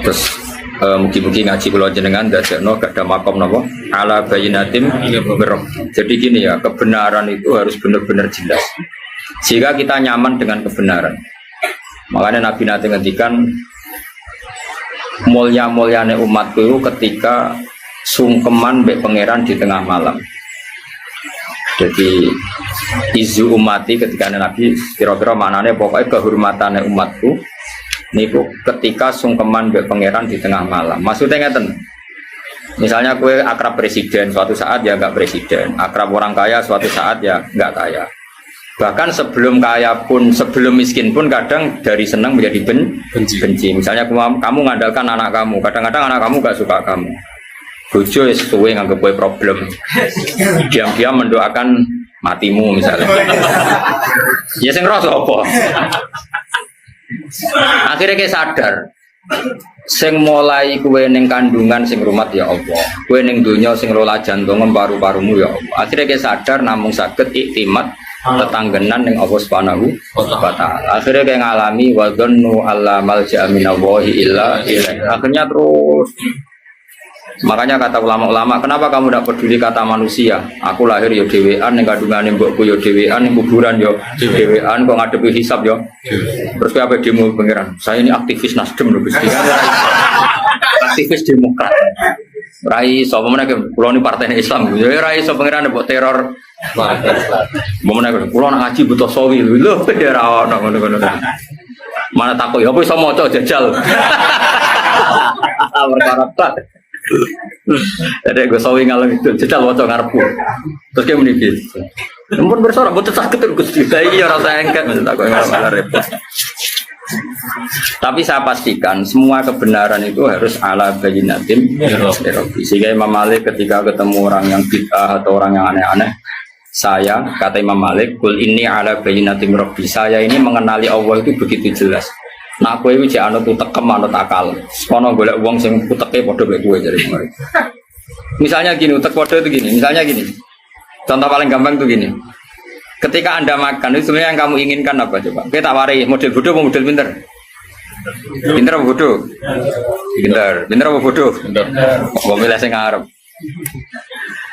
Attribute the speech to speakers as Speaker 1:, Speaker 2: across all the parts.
Speaker 1: Terus mugi-mugi ngaji kula jenengan dadekno gak ada makom napa ala bayinatim berok. Jadi gini ya, kebenaran itu harus benar-benar jelas. Sehingga kita nyaman dengan kebenaran. Makanya Nabi nanti ngendikan mulia-muliane umatku itu ketika sungkeman mbek pangeran di tengah malam. Jadi izu umati ketika Nabi kira-kira maknanya pokoknya kehormatannya umatku niku ketika sungkeman mbek pangeran di tengah malam. Maksudnya ngeten. Misalnya kue akrab presiden suatu saat ya enggak presiden, akrab orang kaya suatu saat ya enggak kaya. Bahkan sebelum kaya pun, sebelum miskin pun kadang dari senang menjadi benci. Misalnya kamu ngandalkan anak kamu, kadang-kadang anak kamu gak suka kamu. Bojo sesuai nganggep kue problem. Diam-diam mendoakan matimu misalnya. Ya sing ngrasa apa? Akhirnya kayak sadar, sing mulai kue neng kandungan sing rumat ya Allah, kue neng dunia sing rola jantungan paru-parumu ya Allah. Akhirnya kayak sadar namung saged iktimat tetanggenan neng Allah Subhanahu wa taala. Akhirnya kayak ngalami wa dhannu alla malja'a minallahi illa ilaih. Akhirnya terus. Makanya kata ulama-ulama, kenapa kamu tidak peduli kata manusia? Aku lahir ya dewean, yang kandungan mbokku ya dewean, yang kuburan ya dewean, kok ngadepi hisab ya. Terus apa demo pangeran? Saya ini aktivis Nasdem loh, aktivis Demokrat. Rai so mana ke? Pulau ini partai Islam. Jadi rai so pangeran buat teror. Mana ke? Pulau nak ngaji butuh sawi loh. Ya rawan, mana takut? Ya apa sama cowok jajal? Berkarat. Jadi gue sawi ngalami itu, jajal wajah ngarepku. Terus kayak menipis. Namun bersorak, betul sakit tuh Gusti. Iya rasa engket, maksud aku nggak repot. Tapi saya pastikan semua kebenaran itu harus ala bayinatin. Sehingga Imam Malik ketika ketemu orang yang bid'ah atau orang yang aneh-aneh, saya kata Imam Malik, kul ini ala bayinatin Rabbi. Saya ini mengenali Allah itu begitu jelas. Nah, kowe iki jek anut tekem anut akal. Kono golek wong sing uteke padha mek kowe jare kemarin. Misalnya gini, utek padha itu gini. Misalnya gini. Contoh paling gampang itu gini. Ketika Anda makan, itu sebenarnya yang kamu inginkan apa coba? Kita tak warai model bodoh atau model pinter? Pinter apa bodoh? Pinter. Pinter apa bodoh? Pinter. Mau milih sing ngarep.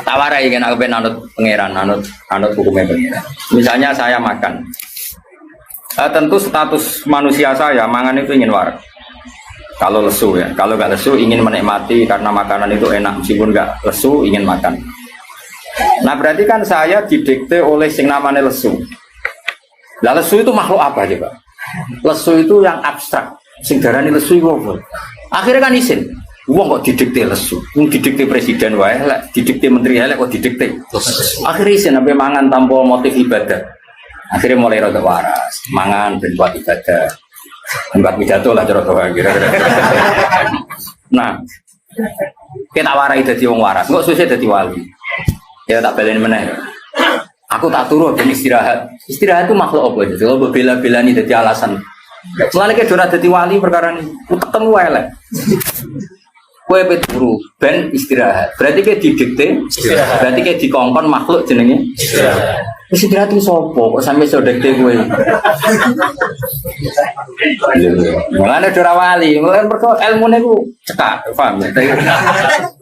Speaker 1: Tak warai kan aku pengen anut pangeran, anut hukumnya pangeran. Misalnya saya makan. Tentu status manusia saya mangan itu ingin waras. Kalau lesu ya, kalau nggak lesu ingin menikmati karena makanan itu enak meskipun nggak lesu ingin makan. Nah berarti kan saya didikte oleh sing namanya lesu. Lah lesu itu makhluk apa coba? Lesu itu yang abstrak. Sing darani lesu itu apa? Akhirnya kan isin. Wong kok didikte lesu, wong didikte presiden wae, didikte menteri wae kok didikte. Akhirnya isin sampai mangan tanpa motif ibadah. Akhirnya mulai rada waras, mangan ben buat ibadah, buat pidato lah cara kira-kira. Nah, kita warai jadi wong waras, nggak susah jadi wali. Ya tak belain mana? Aku tak turun dan istirahat. Istirahat itu makhluk apa? Jadi kalau bela-bela ini jadi alasan. Soalnya kita sudah jadi wali perkara ini, ketemu elek. Kue peturu ben istirahat. Berarti kayak didikte, berarti kayak dikongkon makhluk jenenge. Istirahat itu sopo, kok sampai sodekte gue. Mulanya dora wali, mulanya ilmu nya gue cekak, paham ya?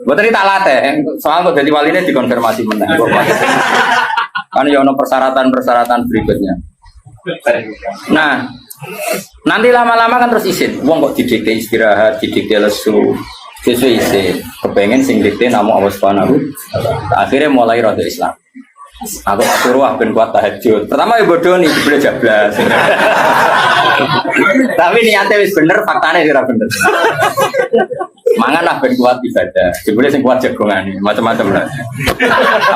Speaker 1: Gue tadi tak latih, soal kok jadi wali ini dikonfirmasi benar. Karena ya ada persyaratan berikutnya. Nah, nanti lama-lama kan terus isin. Wong kok didikte istirahat, didikte lesu, sesuai isin. Kepengen sing dikte namu Allah Subhanahu. Akhirnya mulai rada Islam. Aku suruh ben kuat tahajud. Pertama ya bodoh nih, boleh jablas. Tapi niatnya wis bener, faktanya kira bener. Mangan lah ben kuat ibadah. Jebule sing kuat jagongan macam-macam lah.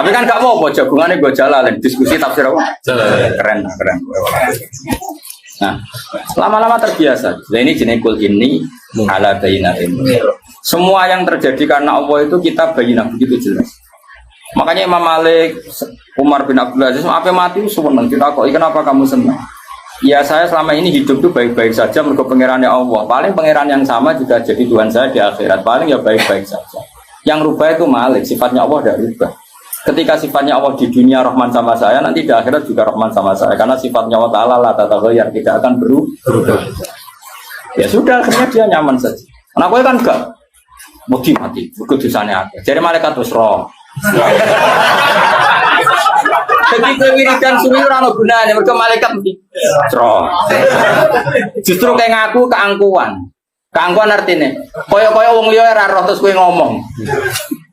Speaker 1: Tapi kan gak mau jagongane gue jalan diskusi tafsir apa? Keren. Nah, lama-lama terbiasa. Nah, ini jenis kul ini ala bayinatin. Semua yang terjadi karena Allah itu kita bayinah begitu jelas. Makanya Imam Malik, Umar bin Abdul Aziz, apa mati senang kita kok? Kenapa kamu senang? Ya saya selama ini hidup tuh baik-baik saja menurut pangerannya Allah. Paling pangeran yang sama juga jadi Tuhan saya di akhirat. Paling ya baik-baik saja. Yang rubah itu Malik, sifatnya Allah tidak rubah. Ketika sifatnya Allah di dunia Rahman sama saya, nanti di akhirat juga Rahman sama saya. Karena sifatnya Allah Ta'ala la tataghayyar, tidak akan berubah. Ya sudah, akhirnya dia nyaman saja. Nah kowe kan gak mati, mergo dosane akeh. Jare malaikat wis roh. Jadi kowe wiridan suwi ora ono gunane, mergo malaikat mesti roh. Justru kayak ngaku keangkuhan. Keangkuhan artinya kaya wong liya ora roh terus kowe ngomong.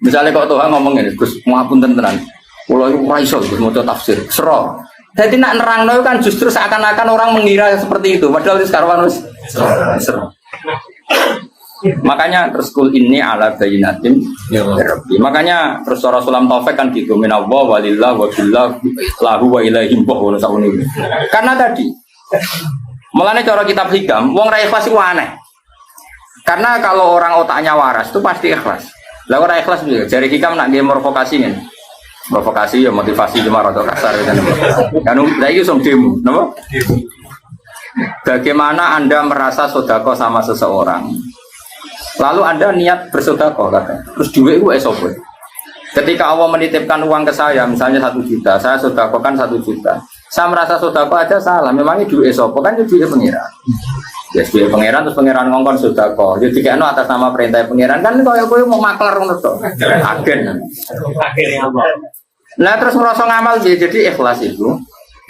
Speaker 1: Misalnya kok Tuhan ngomong ngene, Gus, ngapunten tenan. Kula iku ora iso Gus maca tafsir. Sero. Jadi nak nerangno kan justru seakan-akan orang mengira seperti itu, padahal wis karwan wis sero. Makanya terus kul ini ala bayinatin ya Rabbi. Makanya terus Rasulullah Taufik kan gitu minallah walillah wa billah lahu wa ilaihim wa sauni. Karena tadi mulane cara kitab hikam wong ra ikhlas iku aneh. Karena kalau orang otaknya waras itu pasti ikhlas. Lah ora ikhlas piye? Jare hikam nak nggih provokasi ngene. Provokasi ya motivasi cuma rada kasar kan. Kan lagi som demo, napa? Bagaimana Anda merasa sedekah sama seseorang? Lalu Anda niat bersedekah kan? Terus duit itu esopo. Ketika Allah menitipkan uang ke saya, misalnya 1 juta, saya sedekahkan 1 juta. Saya merasa sedekah aja salah. Memangnya duit esopo kan duit pengiran. Ya duit pengiran terus pengiran ngongkon sedekah. Jadi dikene atas nama perintah pengiran kan koyo kowe mau maklar ngono to. Agen. Nah terus merasa ngamal jadi ikhlas itu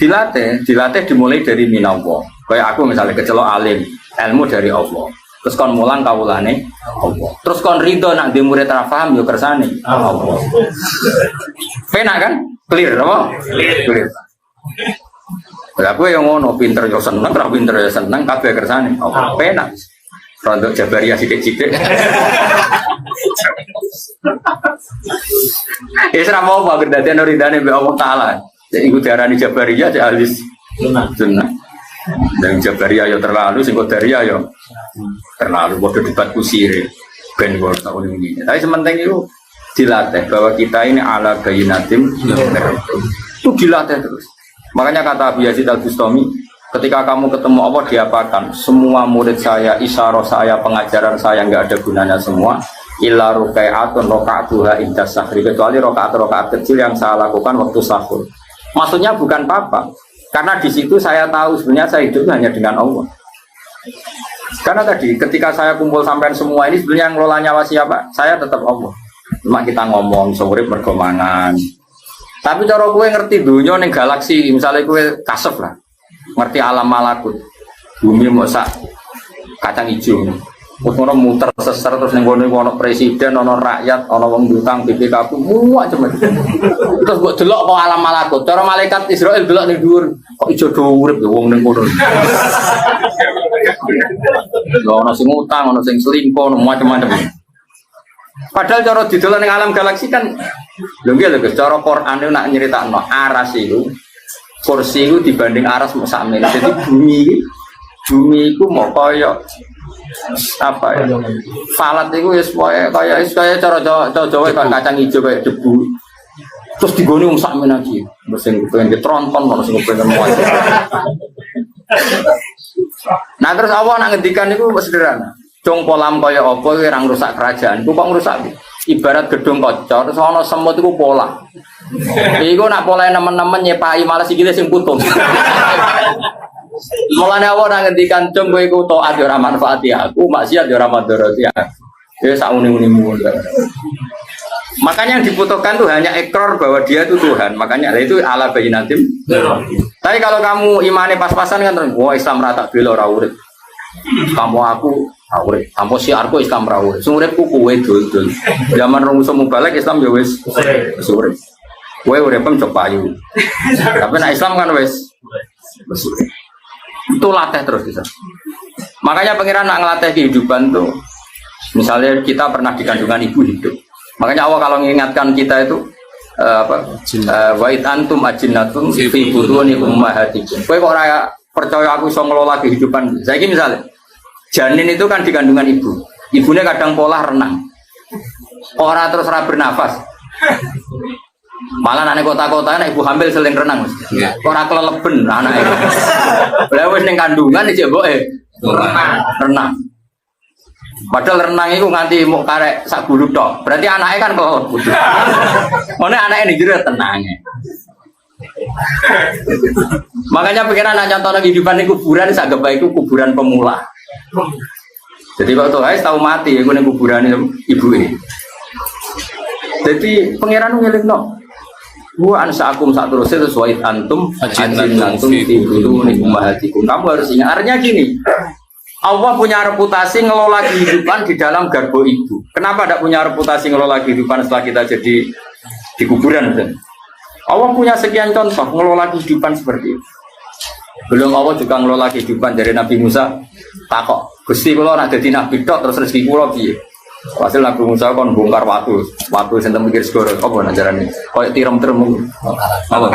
Speaker 1: dilatih dimulai dari minallah. Kayak aku misalnya kecelok alim, ilmu dari Allah. Terus kon mulang kawulane Allah. Terus kon ridho nak di murid ra paham yo kersane Allah. Penak kan? Clear apa? Clear. Lah kowe yang ngono pinter yo seneng, ra pinter yo seneng kabeh kersane Allah. Penak. Rondo Jabariyah sithik-sithik. Isra mau apa kedadian ridane mbek Allah taala. Jadi iku diarani Jabariyah cek alis sunnah. Dan Jabariyah yo terlalu, sing Qadariyah yo terlalu bodoh debat kusir ben kok tahun ini. Tapi sementing itu dilatih bahwa kita ini ala bayinatim itu dilatih terus. Makanya kata Abu Yazid Al-Bustami, ketika kamu ketemu Allah diapakan? Semua murid saya, isyarah saya, pengajaran saya nggak ada gunanya semua. Illa rukai'atun roka'atuha indah sahri, kecuali rokaat kecil yang saya lakukan waktu sahur. Maksudnya bukan apa-apa, karena di situ saya tahu sebenarnya saya hidup hanya dengan Allah. Karena tadi ketika saya kumpul sampai semua ini sebenarnya yang ngelola nyawa siapa? Saya tetap Allah. Cuma kita ngomong sore bergomangan. Tapi cara gue ngerti dunia ning galaksi, misalnya gue kasep lah, ngerti alam malakut, bumi mau sak kacang hijau. Terus orang muter seser terus nenggone ono presiden, ono rakyat, ono wong utang BPKB, muak cuma. Terus buat delok kok alam malakut. Cara malaikat Israel delok ning dhuwur, kok ijo do urip ya wong ning kono. Ono sing utang, ono sing selingkuh, ono macam-macam. Padahal cara didelok ning alam galaksi kan lho nggih lho cara Quran itu nak nyeritakno aras itu kursi itu dibanding aras mau sakmene. Jadi bumi itu mau kaya apa ya? Falat itu ya kaya cara Jawa kan kacang hijau kayak debu. Terus digoni wong sakmene iki. Sing pengen ditronton ono sing pengen muat. Nah terus Allah nak ngendikan itu sederhana. Cung polam kaya apa kuwi ora ngrusak kerajaan. Ku kok ngrusak? Ibarat gedung kocor terus ana semut iku pola. Iku nak polahe nemen-nemen nyepai malah sikile sing putus. Mulane Allah ora ngendikan cung kowe iku taat yo ora manfaati aku, maksiat yo ora madharati aku. Ya sak uni-unimu. Makanya yang dibutuhkan tuh hanya ikrar bahwa dia itu Tuhan. Makanya itu ala bayinatim. Tapi kalau kamu imane pas-pasan kan wah Islam rata bela ora urip. Kamu aku urip. Kamu siarku Islam ra urip. Sing uripku kowe dul-dul. Zaman rong musuh mubalek Islam ya wis urip. Kowe uripem cok payu. Tapi nek Islam kan wis urip. Itu latih terus bisa. Makanya pengiran nak ngelatih kehidupan tuh. Misalnya kita pernah di kandungan ibu hidup. Makanya Allah kalau mengingatkan kita itu wa antum ajinnatun fi butuni ummahatikum. Kowe kok ora percaya aku iso ngelola kehidupan. Saiki misalnya janin itu kan di kandungan ibu. Ibunya kadang pola renang. Ora terus ora bernafas. Malah anak kota-kota anak ibu hamil sering renang. Ora keleleben anake. Lah wis ning kandungan iki mboke renang. Padahal renang itu nganti mau karek sak gulu tok. Berarti anaknya kan kelelep. Mana anaknya nih jero tenangnya. Makanya pikiran anak contoh kehidupan di kuburan sagep bae iku kuburan pemula. Jadi kok tuh tahu mati aku ning kuburane ibuke. Jadi pangeran ngelingno. Wa ansaakum sak terus sesuai antum ajin antum itu nih ummahatikum. Kamu harus ingat artinya gini. Allah punya reputasi ngelola kehidupan di dalam garbo ibu. Kenapa tidak punya reputasi ngelola kehidupan setelah kita jadi di kuburan? Allah punya sekian contoh ngelola kehidupan seperti itu. Belum Allah juga ngelola kehidupan dari Nabi Musa. Takok, Gusti kula nak dadi nabi tok terus rezeki kula piye? Hasil Nabi Musa kon bongkar watu sing mikir segoro apa ajarane? Koyo tirem-tirem. Apa?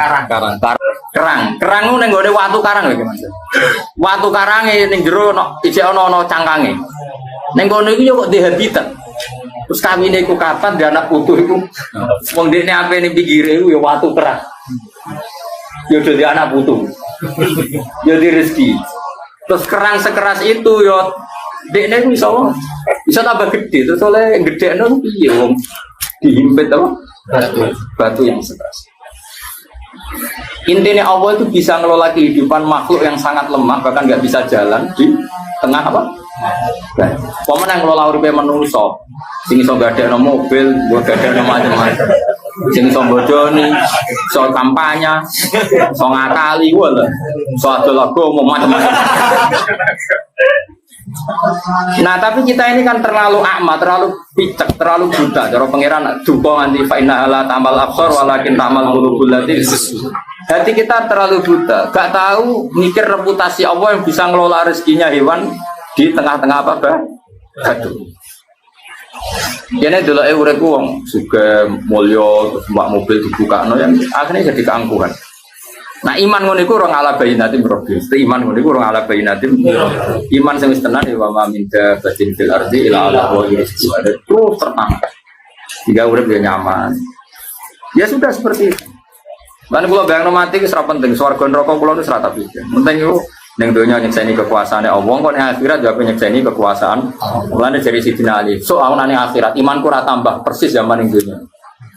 Speaker 1: Kerang ning gone watu karang lho, Mas. Watu karange ning jero isih ana cangkange. Ning kono iku yo kok di habitat. Terus kawine iku kapan dia anak putu iku. Wong dekne apene pinggire iku yo watu kerang. Yo dadi anak putu. Yo di rezeki. Terus kerang sekeras itu yo dekne iku bisa tambah gede. Terus oleh gedekno piye wong dihimpit apa? Batu yang sekeras. Intinya Allah itu bisa ngelola kehidupan makhluk yang sangat lemah, bahkan nggak bisa jalan di tengah apa? Nah, pemenang ngelola uripe manusa, sing iso gadekno mobil, mbok gadekno macam-macam. Sing iso bodoni, iso kampanye, iso ngakali kuwi lho. Iso adol agama macam-macam. Nah, tapi kita ini kan terlalu akma, terlalu picek, terlalu buta. Cara pangeran duka nganti fa inna la tamal absar walakin tamal qulubul lati. Hati kita terlalu buta, gak tahu mikir reputasi Allah yang bisa ngelola rezekinya hewan di tengah-tengah apa gaduh. Jadi dulu uripku wong juga mulya terus mbak mobil dibukakno yang akhirnya jadi keangkuhan. Nah iman ngono iku ora ala bayinatim rabbi. Iman ngono iku ora ala bayinatim. Iman sing wis tenan ya wa min dabatin fil ardi ila ala wa rizqi. Terus tenang. Jika urip ya nyaman. Ya sudah seperti itu. Lan kula bayangno mati wis ora penting, swarga neraka kula wis ora tak pikir. Penting iku ning donya nyekseni kekuasaane Allah, kok ning akhirat ya nyekseni kekuasaan. Mulane dari Sidina Ali, so aunane akhirat imanku ora tambah persis zaman ning donya.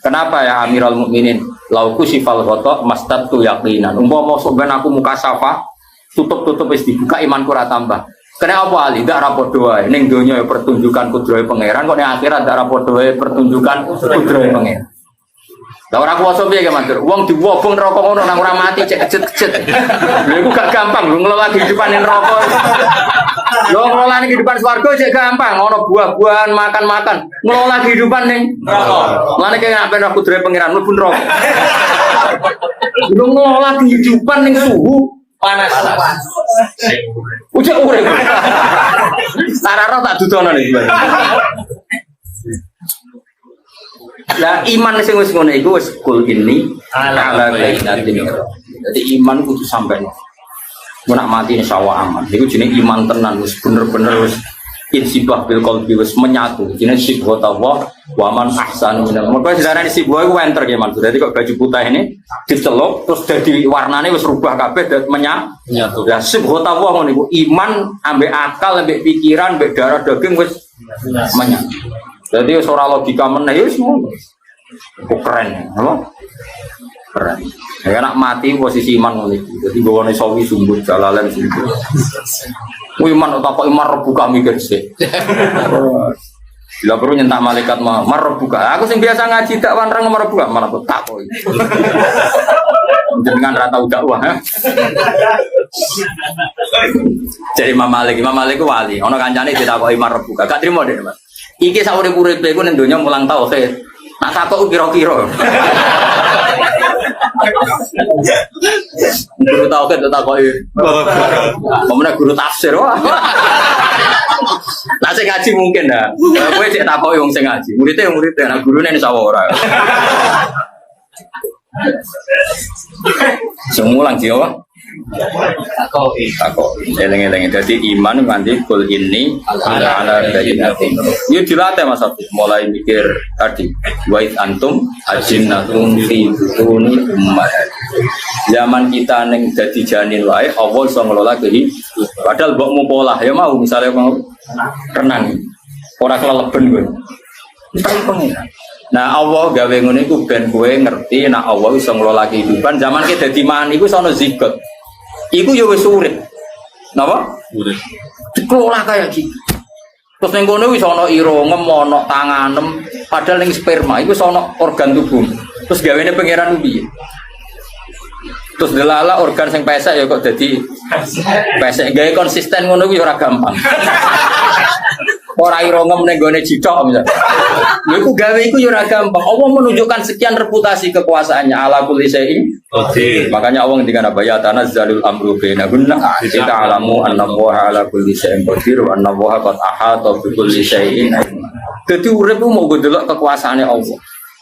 Speaker 1: Kenapa ya Amirul Mukminin? Lauku sifal ghata mastatu yaqinan. Umpama sok ben aku muka safa, tutup-tutup wis dibuka imanku ora tambah. Kenapa Ali? Ndak ra padha wae. Ning donya ya pertunjukan kudrahe pangeran, kok ning akhirat ndak ra padha wae pertunjukan kudrahe pangeran. Lah ora kuwasa piye ge matur. Wong diwobong neraka ngono nang ora mati cek kejet-kejet. Lha iku gak gampang lho ngelola kehidupan ning neraka. Lho ngelola kehidupan swarga cek gampang, ono buah-buahan, makan-makan. Ngelola kehidupan ning neraka. Lane kaya sampeyan aku dhewe pangeran mlebu neraka. Lho ngelola kehidupan ning suhu panas. Ujek urip. Sarara tak dudono iki. Lah iman sing wis ngono iku wis kul ini ala bainatin. Jadi iman kudu sampai mun nak mati insyaallah aman. Iku jenenge iman tenan wis bener-bener wis insibah bil qalbi wis menyatu. Jenenge sibghat Allah wa man ahsanu minal. Maka sejarane sibghat iku enter ge man. Dadi kok baju putih ini dicelup terus dadi warnane wis rubah kabeh dadi menyatu. Ya sibghat Allah ngono iku iman ambek akal ambek pikiran ambek darah daging wis menyatu. Jadi ora logika meneh wis ngono. Keren, apa? Keren. Ya nak mati posisi iman ngono iki. Dadi bawane sawi sumber jalalan sumber. Kuwi iman utawa iman rebuka mikir sik. Bila perlu nyentak malaikat marbuka. Aku sing biasa ngaji tak wanreng marbuka malah tak kok. Jenengan ra tau dakwah. Jadi Imam Malik ku wali. Ana kancane ditakoki marbuka. Gak trimo deh, Mas. Iki sak urip-uripe iku ning donya mulang tauhid. Nak takok kira-kira. Guru tauhid takoki. Pemene guru tafsir. Lah sing ngaji mungkin dah. Kowe sik takoki wong sing ngaji. Murid-e nek gurune insyaallah ora. Semulang jiwa. Takoki. Eleng-eleng. Jadi iman nanti kul ini ala bayyinatin. Yo dilatih Mas Abi. Mulai mikir tadi wait antum ajinnatum fi butuni ummat. Zaman kita ning dadi janin wae Allah iso ngelola kehidupan. Padahal mbokmu pola ya mau misalnya mau renang. Ora keleleben kowe. Tapi pengen. Nah Allah gawe ngono iku ben kowe ngerti nek Allah iso ngelola kehidupan. Zaman kita dadi mani iku sono zigot. Iku ya wis urip. Napa? Urip. Dikelola kayak gitu. Terus ning kono wis ana irungem, ana tanganem, padahal ning sperma iku wis ana organ tubuh. Terus gawene pangeran piye? Terus delala organ sing pesek ya kok dadi pesek, gawe konsisten ngono kuwi ora gampang. Ora irungem ning gone cicok misal. Lha iku gawe iku ya ora gampang. Allah menunjukkan sekian reputasi kekuasaannya ala kulli syai'in qadir. Makanya Allah ngendikan apa ya tanazzalul amru bainahunna kita alamu annallaha ala kulli syai'in qadir wa annallaha qad ahata bi kulli syai'in. Dadi urip mau delok kekuasaane Allah.